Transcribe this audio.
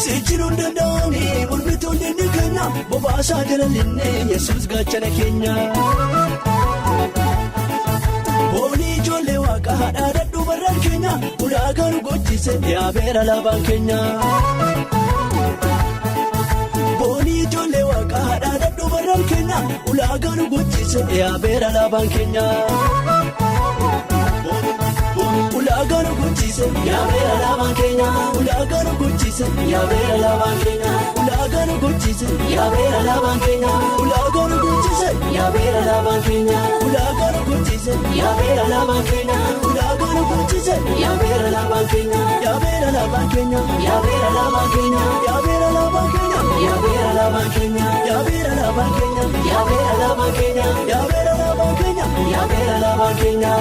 Sichiruun danda'ani mormituun dinni keenya bobaasaa jalalinne Yesuus gaachana keenya. Boolii ijoollee waaqa haadhaa dadhuu barraan keenya ulaagaa nu gochise yaabeera laabaan keenya. Boolii ijoollee waaqa haadhaa dadhuu barraan keenya ulaagaa nu gochise yaabeera laabaan keenya. Ulaagaa nu gochise yaabeera laabaan keenya. Ulaagaa nu gochise yaabeera laabaan keenya. Ulaagaa nu gochise yaabeera laabaan keenya. Ulaagaa nu gochise yaabeera laabaan keenya. Ulaagaa nu gochise yaabeera laabaan keenya. Ulaagaa nu gochise yaabeera laabaan keenya. Yaabeera laabaan keenya. Yaabeera laabaan keenya. Yaabeera laabaan keenya. Yaabeera laabaan keenya. Yaabeera laabaan keenya. Yaabeera laabaan keenya. Yaabeera laabaan keenya. Yaabeera laabaan keenya.